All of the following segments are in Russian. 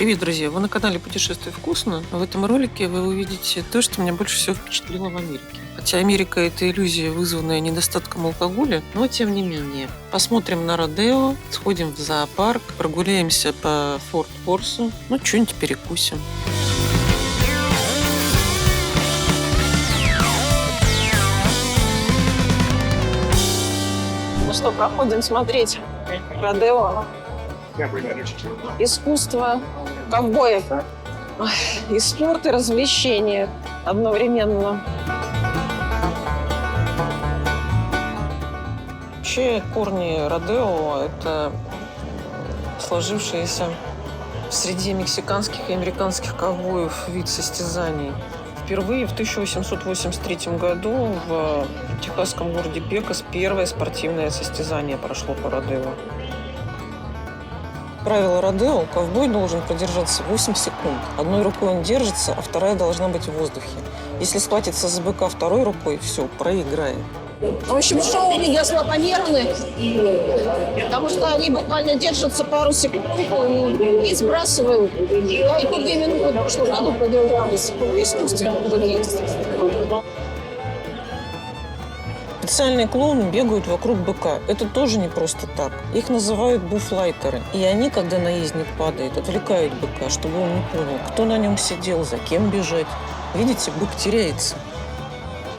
Привет, друзья! Вы на канале «Путешествие вкусно». В этом ролике вы увидите то, что меня больше всего впечатлило в Америке. Хотя Америка – это иллюзия, вызванная недостатком алкоголя, но тем не менее. Посмотрим на Родео, сходим в зоопарк, прогуляемся по Форт Порсу, что-нибудь перекусим. Ну что, проходим смотреть Родео. Искусство ковбоев. И спорт, и развлечения одновременно. Вообще корни Родео – это сложившийся в среде мексиканских и американских ковбоев вид состязаний. Впервые в 1883 году в техасском городе Пекос первое спортивное состязание прошло по Родео. Правило Родео: ковбой должен продержаться 8 секунд. Одной рукой он держится, а вторая должна быть в воздухе. Если схватится за быка второй рукой, все, проиграет. В общем, шоу меня слабонервны, потому что они буквально держатся пару секунд и сбрасывают. Я и по 2 минуты в прошлом году продержалась в искусственном быке. Специальные клоуны бегают вокруг быка. Это тоже не просто так. Их называют буфлайтеры. И они, когда наездник падает, отвлекают быка, чтобы он не понял, кто на нем сидел, за кем бежать. Видите, бык теряется.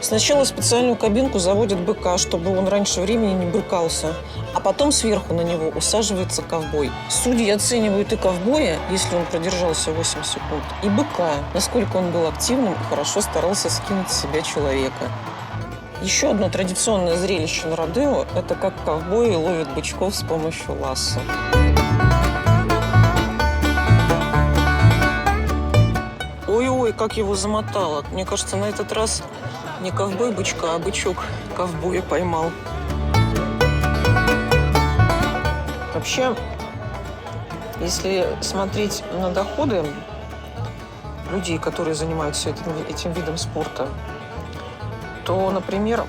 Сначала в специальную кабинку заводят быка, чтобы он раньше времени не брыкался. А потом сверху на него усаживается ковбой. Судьи оценивают и ковбоя, если он продержался 8 секунд, и быка, насколько он был активным и хорошо старался скинуть с себя человека. Еще одно традиционное зрелище на Родео – это как ковбои ловят бычков с помощью лассо. Ой-ой, как его замотало. Мне кажется, на этот раз не ковбой бычка, а бычок ковбоя поймал. Вообще, если смотреть на доходы людей, которые занимаются этим видом спорта, то, например,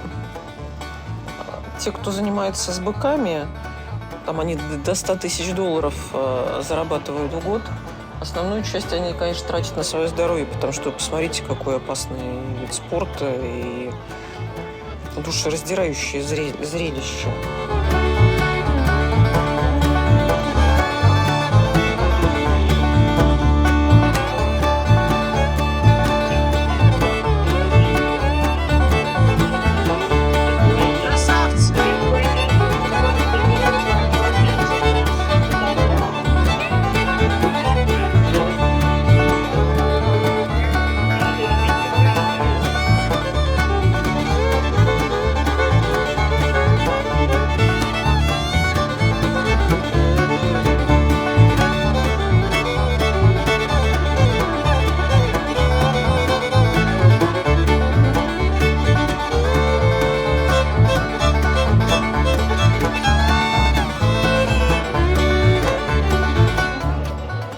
те, кто занимается с быками, там они до $100 000 зарабатывают в год. Основную часть они, конечно, тратят на свое здоровье, потому что посмотрите, какой опасный вид спорта и душераздирающее зрелище.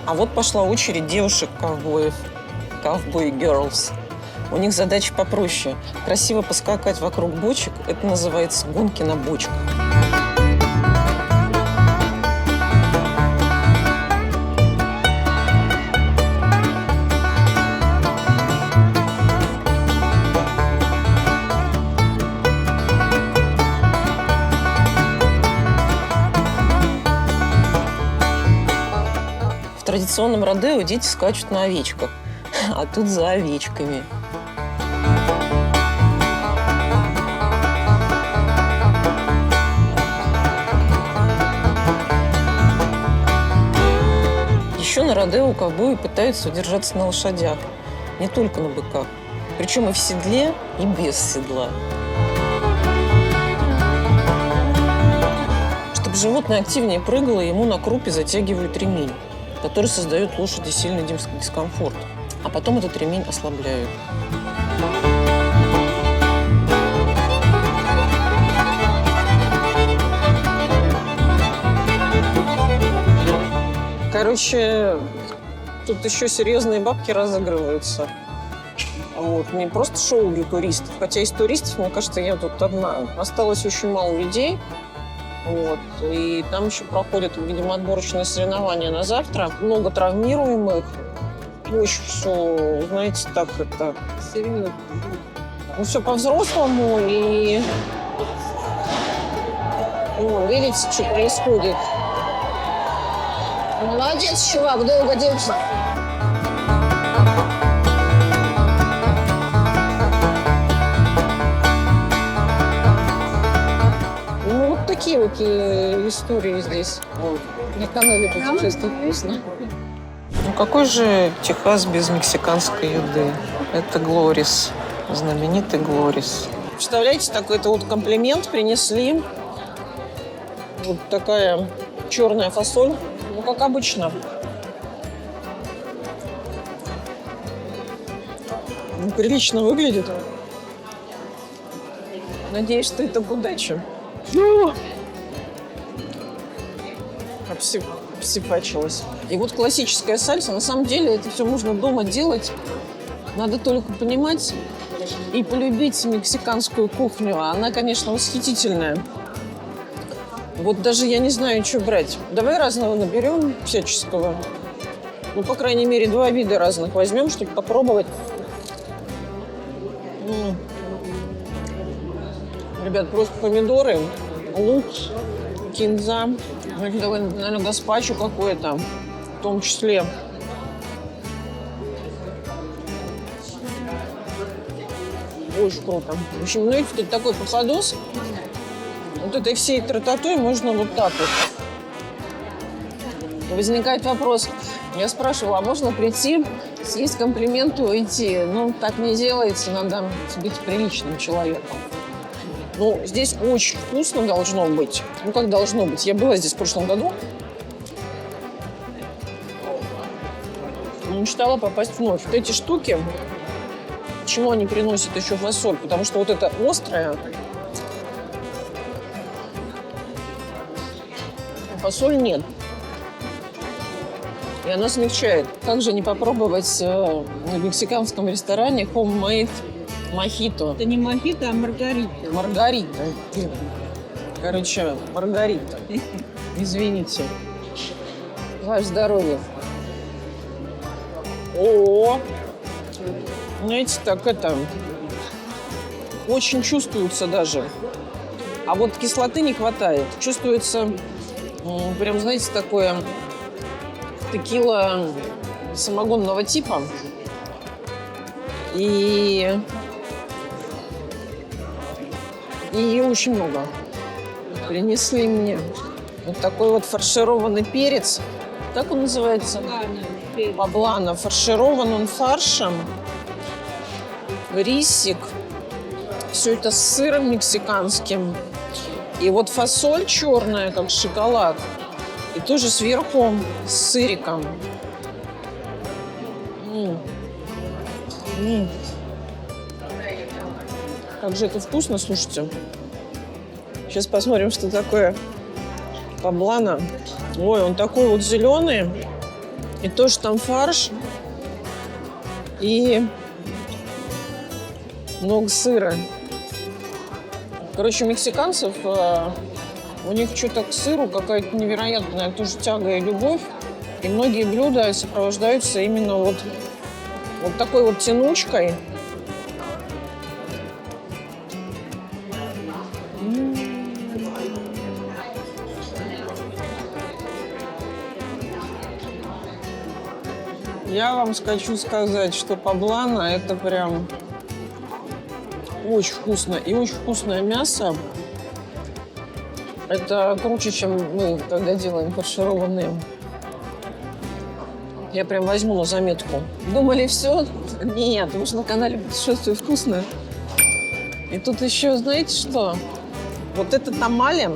А вот пошла очередь девушек-ковбоев, ковбой girls. У них задача попроще. Красиво поскакать вокруг бочек – это называется гонки на бочках. В традиционном Родео дети скачут на овечках, а тут за овечками. Еще на Родео ковбои пытаются удержаться на лошадях, не только на быках, причем и в седле, и без седла. Чтобы животное активнее прыгало, ему на крупе затягивают ремень, который создает лошади сильный дискомфорт, а потом этот ремень ослабляют. Короче, тут еще серьезные бабки разыгрываются. Вот. Не просто шоу для туристов. Хотя из туристов, мне кажется, я тут одна. Осталось очень мало людей. Вот. И там еще проходят, видимо, отборочные соревнования на завтра. Много травмируемых. Очень все, знаете, так это... Серьезно. Ну, все по-взрослому. И... Ну, видите, что происходит. Молодец, чувак, долго держится. Ну, вот такие вот истории здесь. Вот. На канале «Путешествие вкусно». Ну, какой же Техас без мексиканской еды? Это Глорис, знаменитый Глорис. Представляете, такой-то вот комплимент принесли. Вот такая черная фасоль. Ну, как обычно. Ну, прилично выглядит. Надеюсь, что это к удаче. Обсипачилась. И вот классическая сальса. На самом деле это все можно дома делать. Надо только понимать и полюбить мексиканскую кухню. Она, конечно, восхитительная. Вот даже я не знаю, что брать. Давай разного наберем, всяческого. Ну, по крайней мере, 2 вида разных возьмем, чтобы попробовать. Ребят, просто помидоры, лук, кинза. Наверное, гаспачо какое-то, в том числе. Очень круто. В общем, ну, видите, тут такой попадос. Вот этой всей трататой можно вот так вот. Возникает вопрос. Я спрашивала, а можно прийти, съесть комплимент и уйти? Ну, так не делается, надо быть приличным человеком. Ну, здесь очень вкусно должно быть. Ну, как должно быть? Я была здесь в прошлом году. Мечтала попасть вновь. Вот эти штуки, почему они приносят еще фасоль? Потому что вот это острое, фасоль нет. И она смягчает. Как же не попробовать в мексиканском ресторане homemade мохито? Это не мохито, а маргарита. Маргарита. Короче, маргарита. Извините. Ваше здоровье. О, знаете, так это... Очень чувствуется даже. А вот кислоты не хватает. Чувствуется прям, знаете, такое текила самогонного типа. И ее очень много. Принесли мне вот такой вот фаршированный перец. Как он называется? Поблано. Фарширован он фаршем. Рисик. Все это с сыром мексиканским. И вот фасоль черная, как шоколад. И тоже сверху с сыриком. Как же это вкусно, слушайте. Сейчас посмотрим, что такое поблано. Ой, он такой вот зеленый. И тоже там фарш. И много сыра. Короче, мексиканцев, у них что-то к сыру какая-то невероятная тоже тяга и любовь. И многие блюда сопровождаются именно вот такой вот тянучкой. Я вам хочу сказать, что поблано это прям очень вкусно. И очень вкусное мясо. Это круче, чем мы, когда делаем фаршированные. Я прям возьму на заметку. Думали, все? Нет, вы же на канале «Путешествие вкусно». И тут еще, знаете что? Вот это тамали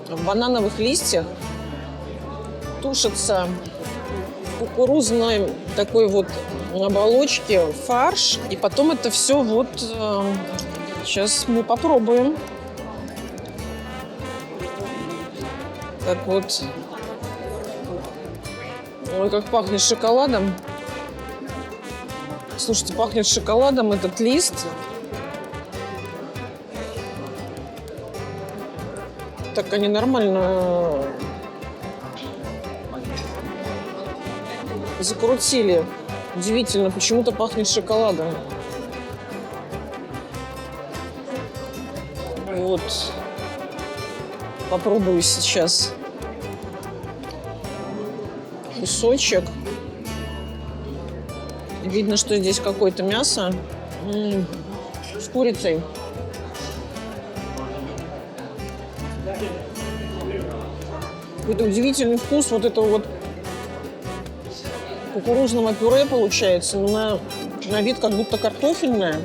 в банановых листьях тушится в кукурузной такой вот оболочке фарш. И потом это все вот... Сейчас мы попробуем. Так вот. Ой, как пахнет шоколадом. Слушайте, пахнет шоколадом этот лист. Так они нормально закрутили. Удивительно, почему-то пахнет шоколадом. Вот. Попробую сейчас кусочек. Видно, что здесь какое-то мясо с курицей. Какой-то удивительный вкус вот этого вот кукурузного пюре получается. На вид как будто картофельное.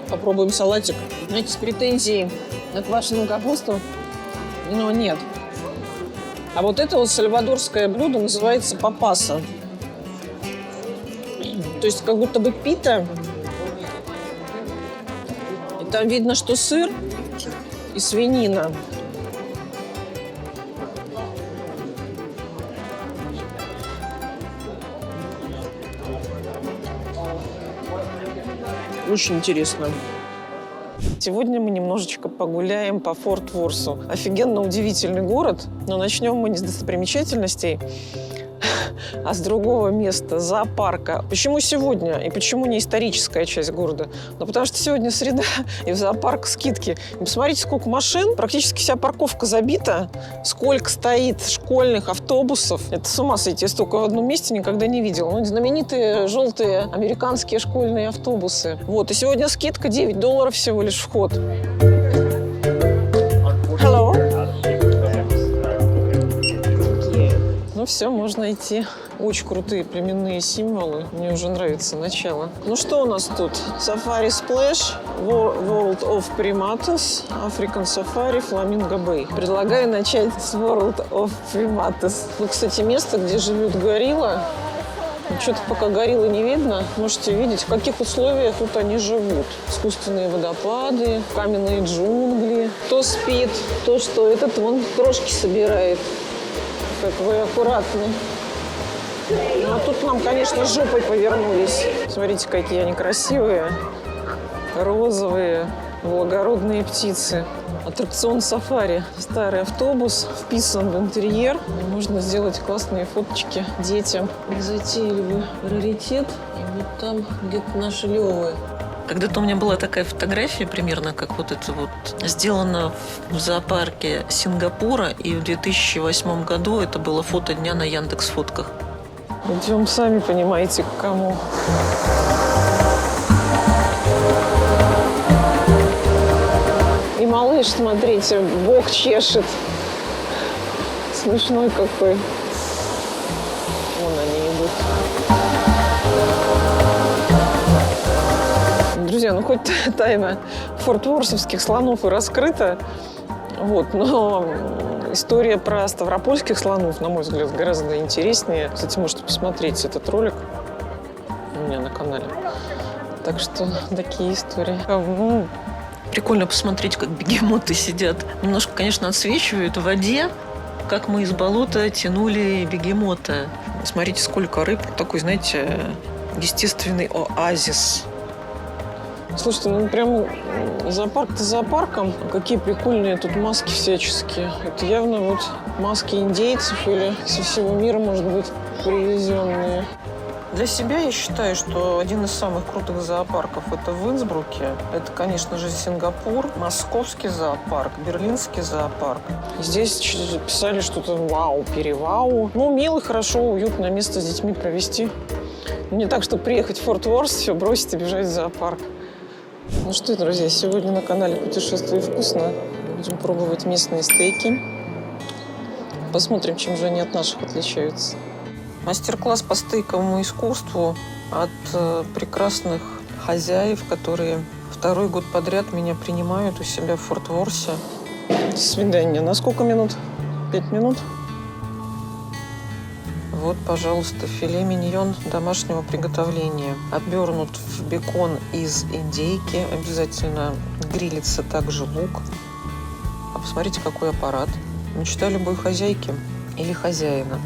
Попробуем салатик. Знаете, с претензией на квашеную капусту, но нет. А вот это вот сальвадорское блюдо называется папаса. То есть как будто бы пита. И там видно, что сыр и свинина. Очень интересно. Сегодня мы немножечко погуляем по Форт-Ворсу. Офигенно удивительный город, но начнем мы не с достопримечательностей, а с другого места, зоопарка. Почему сегодня и почему не историческая часть города? Ну, потому что сегодня среда, и в зоопарк скидки. И посмотрите, сколько машин, практически вся парковка забита, сколько стоит школьных автобусов. Это с ума сойти, я столько в одном месте никогда не видела. Ну, знаменитые желтые американские школьные автобусы. Вот, и сегодня скидка $9 всего лишь вход. Hello. Ну все, можно идти. Очень крутые племенные символы. Мне уже нравится начало. Ну что у нас тут? Safari Splash, World of Primates, African Safari, Flamingo Bay. Предлагаю начать с World of Primates. Вот, кстати, место, где живет горилла. Что-то пока гориллы не видно. Можете видеть, в каких условиях тут они живут. Искусственные водопады, каменные джунгли. Кто спит, то что этот вон крошки собирает. Как вы аккуратны. Ну, а тут нам, конечно, жопой повернулись. Смотрите, какие они красивые. Розовые, благородные птицы. Аттракцион сафари. Старый автобус вписан в интерьер. Можно сделать классные фоточки детям. Незатейливый раритет. И вот там где-то наши левые. Когда-то у меня была такая фотография, примерно как вот это вот, сделана в зоопарке Сингапура, и в 2008 году это было фото дня на Яндекс.Фотках. Идем, сами понимаете, к кому. И малыш, смотрите, бок чешет. Смешной какой. Вон они идут. Друзья, ну хоть тайна форт-ворсовских слонов и раскрыта, вот, но история про ставропольских слонов, на мой взгляд, гораздо интереснее. Кстати, можете посмотреть этот ролик у меня на канале. Так что такие истории. Ну, прикольно посмотреть, как бегемоты сидят. Немножко, конечно, отсвечивают в воде, как мы из болота тянули бегемота. Смотрите, сколько рыб. Такой, знаете, естественный оазис. Слушайте, ну прям зоопарк-то зоопарком. Какие прикольные тут маски всяческие. Это явно вот маски индейцев или со всего мира, может быть, привезенные. Для себя я считаю, что один из самых крутых зоопарков – это в Инсбруке. Это, конечно же, Сингапур, Московский зоопарк, Берлинский зоопарк. Здесь писали что-то вау, перевау. Ну, мило, хорошо, уютное место с детьми провести. Не так, чтобы приехать в Форт-Ворс, все бросить и бежать в зоопарк. Ну что, друзья, сегодня на канале «Путешествуй вкусно». Будем пробовать местные стейки. Посмотрим, чем же они от наших отличаются. Мастер-класс по стейковому искусству от прекрасных хозяев, которые второй год подряд меня принимают у себя в Форт-Ворсе. До свидания. На сколько минут? 5 минут? Вот, пожалуйста, филе миньон домашнего приготовления. Обернут в бекон из индейки. Обязательно грилится также лук. А посмотрите, какой аппарат. Мечта любой хозяйки или хозяина.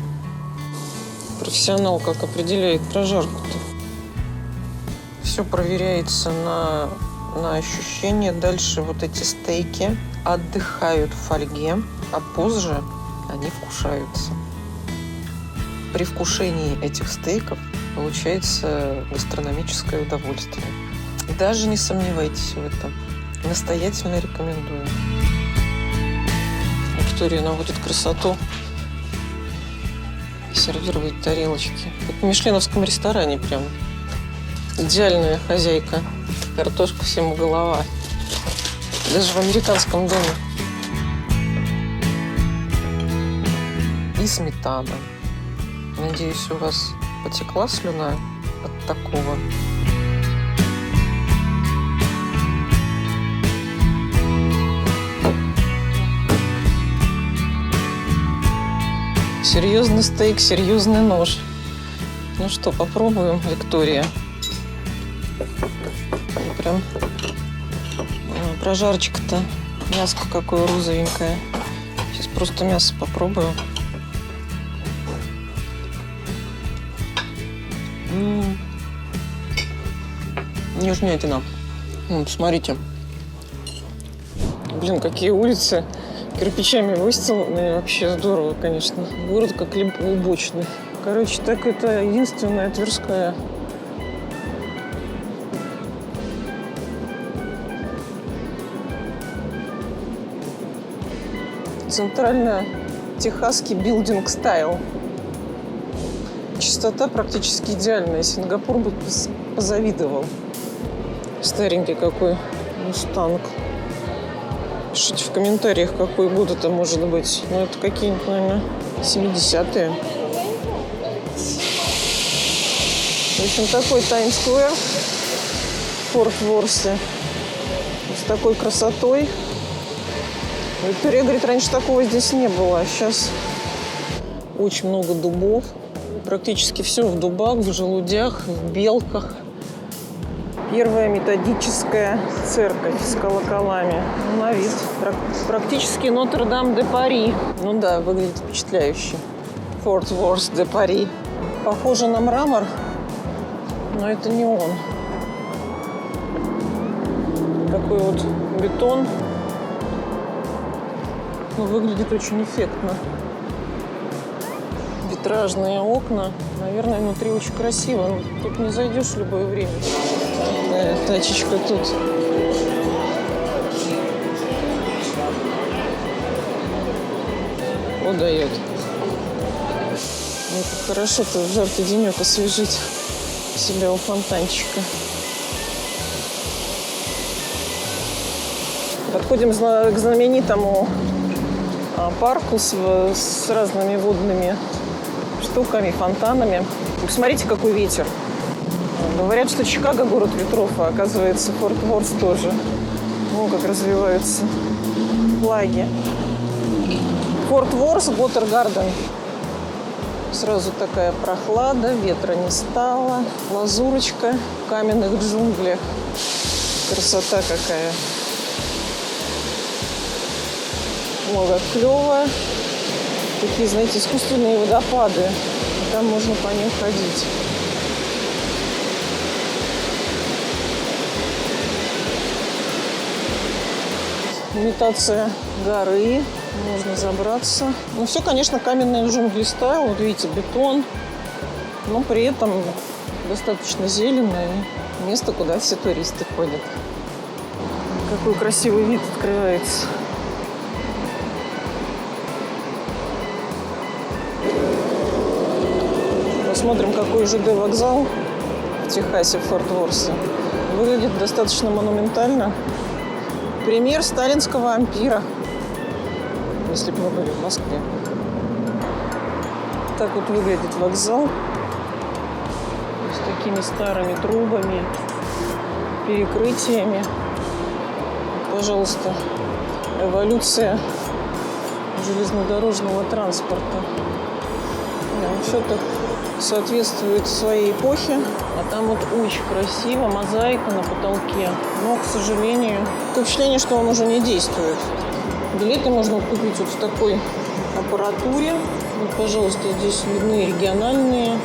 Профессионал как определяет прожарку-то. Все проверяется на на ощущение. Дальше вот эти стейки отдыхают в фольге, а позже они вкушаются. При вкушении этих стейков получается гастрономическое удовольствие. Даже не сомневайтесь в этом. Настоятельно рекомендую. Виктория наводит красоту. Сервирует тарелочки. Как в мишленовском ресторане прям. Идеальная хозяйка. Картошка всему голова. Даже в американском доме. И сметана. Надеюсь, у вас потекла слюна от такого. Серьезный стейк, серьезный нож. Ну что, попробуем, Виктория. И прям прожарочка-то. Мяско какое розовенькое. Сейчас просто мясо попробую. Нежнятина. Смотрите. Блин, какие улицы кирпичами выстиланы. Вообще здорово, конечно. Город как убочный. Короче, так это единственная Тверская. Центрально-техасский билдинг стайл. Чистота практически идеальная. Сингапур бы позавидовал. Старенький какой мустанг. Пишите в комментариях, какой год это может быть. Ну, это какие-нибудь, наверное, 70-е. В общем, такой Таймс-сквер в Форт-Ворсе. С такой красотой. Виктория говорит, раньше такого здесь не было. А сейчас очень много дубов. Практически все в дубах, в желудях, в белках. Первая методическая церковь с колоколами. На вид. Практически Нотр-Дам-де-Пари. Ну да, выглядит впечатляюще. Форт-Ворс-де-Пари. Похоже на мрамор, но это не он. Такой вот бетон. Но выглядит очень эффектно. Витражные окна. Наверное, внутри очень красиво. Но тут не зайдешь в любое время. Тачечка тут. Удает. Ну, как хорошо-то в жаркий денек освежить себя у фонтанчика. Подходим к знаменитому парку с разными водными штуками, фонтанами. Посмотрите, какой ветер. Говорят, что Чикаго город ветров, а оказывается Форт-Ворс тоже. Ну, как развиваются флаги. Форт-Ворс, Готтер-Гарден. Сразу такая прохлада, ветра не стало. Лазурочка в каменных джунглях. Красота какая. Ой, как клево. Такие, знаете, искусственные водопады. Там можно по ним ходить. Имитация горы. Можно забраться. Ну, все, конечно, каменные джунгли стайл. Вот видите, бетон. Но при этом достаточно зеленое. Место, куда все туристы ходят. Какой красивый вид открывается. Посмотрим, какой ЖД вокзал в Техасе, в Форт-Ворсе. Выглядит достаточно монументально. Пример сталинского ампира, если бы мы были в Москве. Так вот выглядит вокзал. С такими старыми трубами, перекрытиями. Пожалуйста, эволюция железнодорожного транспорта. Все так соответствует своей эпохе. А там вот очень красиво, мозаика на потолке. Но, к сожалению, такое впечатление, что он уже не действует. Билеты можно купить вот в такой аппаратуре. Вот, пожалуйста, здесь видны региональные,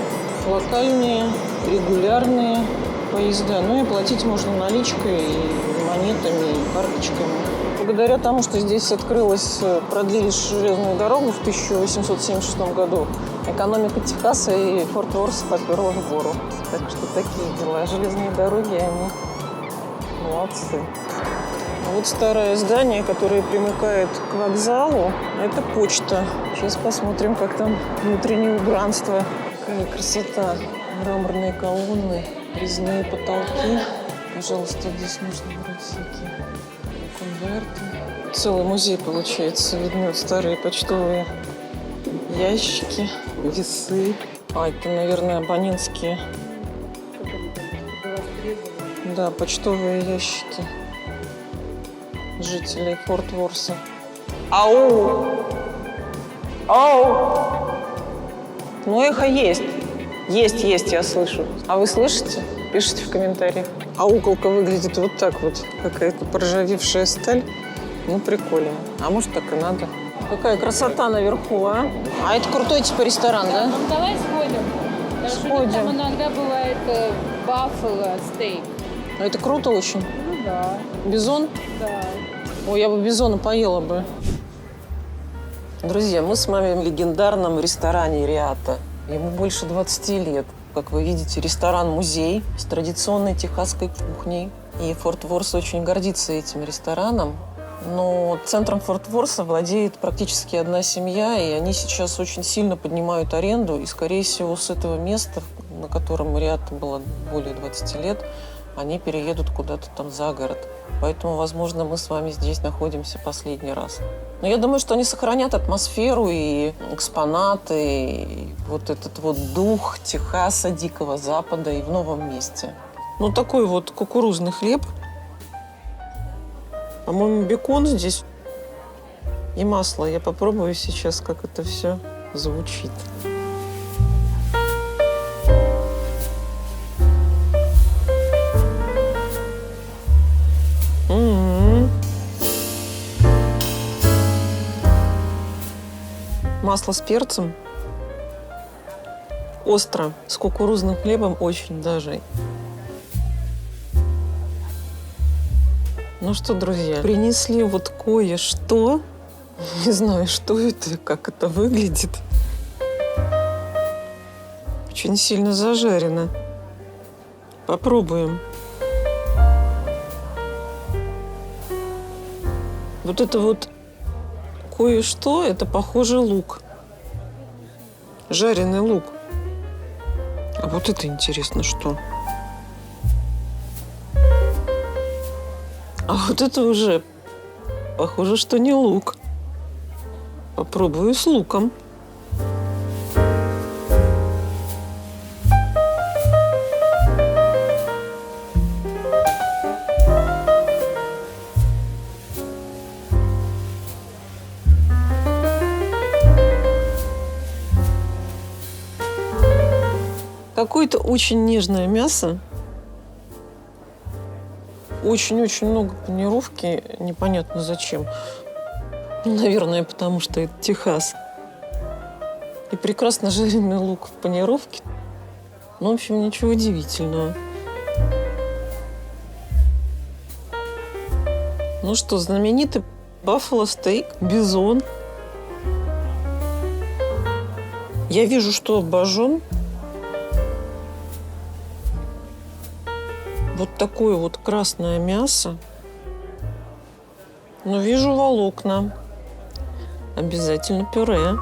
локальные, регулярные поезда. Ну и платить можно наличкой, и монетами, и карточками. Благодаря тому, что здесь продлили железную дорогу в 1876 году, экономика Техаса и Форт-Уорса поперла в гору. Так что такие дела. Железные дороги, они молодцы. А вот старое здание, которое примыкает к вокзалу, это почта. Сейчас посмотрим, как там внутреннее убранство. Какая красота. Мраморные колонны, резные потолки. Пожалуйста, здесь нужно брать всякие конверты. Целый музей получается. Видны старые почтовые ящики, весы. А, это, наверное, абонентские. Да, почтовые ящики жителей Форт-Уорса. Ау! Ау! Ну, эхо есть. Есть, я слышу. А вы слышите? Пишите в комментариях. А уколка выглядит вот так вот. Какая-то проржавевшая сталь. Ну, прикольно. А может, так и надо. Какая красота наверху, а? А это крутой типа ресторан, да? Ну, давай сходим. Даже Сходим. там иногда бывает баффало стейк. А это круто очень. Ну да, Бизон? да. Ой, я бы бизона поела бы. Друзья, мы с вами в легендарном ресторане «Риата». Ему больше 20 лет. Как вы видите, ресторан-музей с традиционной техасской кухней. И Форт-Уорс очень гордится этим рестораном. Но центром Форт-Уорса владеет практически одна семья, и они сейчас очень сильно поднимают аренду. И, скорее всего, с этого места, на котором «Риата» было более 20 лет, они переедут куда-то там за город. Поэтому, возможно, мы с вами здесь находимся последний раз. Но я думаю, что они сохранят атмосферу и экспонаты, и вот этот вот дух Техаса, Дикого Запада и в новом месте. Ну, такой вот кукурузный хлеб. По-моему, бекон здесь и масло. Я попробую сейчас, как это все звучит. Масло с перцем. Остро. С кукурузным хлебом очень даже. Ну что, друзья, принесли вот кое-что. Не знаю, что это, как это выглядит. Очень сильно зажарено. Попробуем. Вот это вот кое-что, это похоже лук. Жареный лук. А вот это интересно, что? А вот это уже похоже, что не лук. Попробую с луком. Какое-то очень нежное мясо. Очень-очень много панировки. Непонятно зачем. Наверное, потому что это Техас. И прекрасно жареный лук в панировке. Ну, в общем, ничего удивительного. Ну что, знаменитый баффало стейк, бизон. Я вижу, что обожжен. Вот такое вот красное мясо. Но вижу волокна. Обязательно пюре.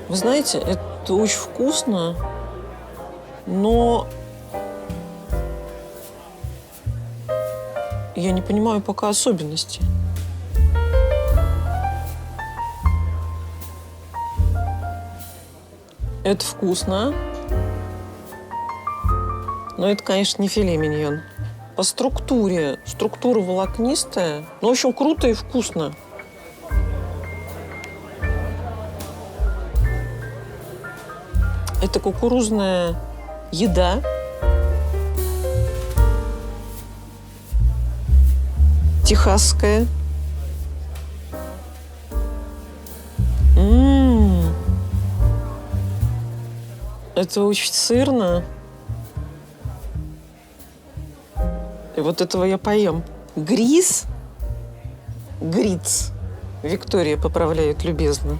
Вы знаете, это очень вкусно, но я не понимаю пока особенностей. Это вкусно. Но это, конечно, не филе миньон. По структура волокнистая. Ну, в общем, круто и вкусно. Это кукурузная еда. техасское. М. Это очень сырно. И вот этого я поем. Гриз. Гриц. Виктория поправляет любезно.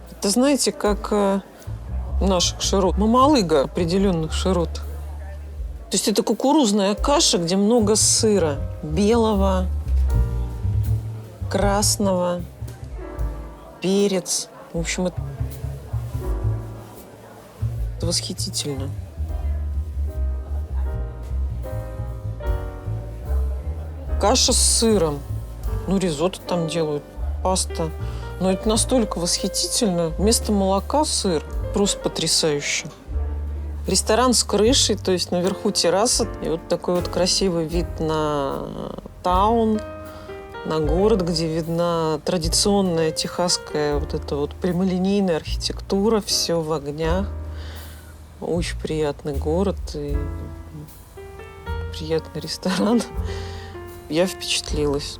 Это знаете, как наших широт. Мамалыга определенных широт. То есть это кукурузная каша, где много сыра. Белого, красного, перец. В общем, это восхитительно. Каша с сыром. Ну, ризотто там делают, паста. Но это настолько восхитительно. Вместо молока сыр. Просто потрясающе. Ресторан с крышей, то есть наверху терраса. И вот такой вот красивый вид на таун, на город, где видна традиционная техасская вот эта вот прямолинейная архитектура. Все в огнях. Очень приятный город и приятный ресторан. Я впечатлилась.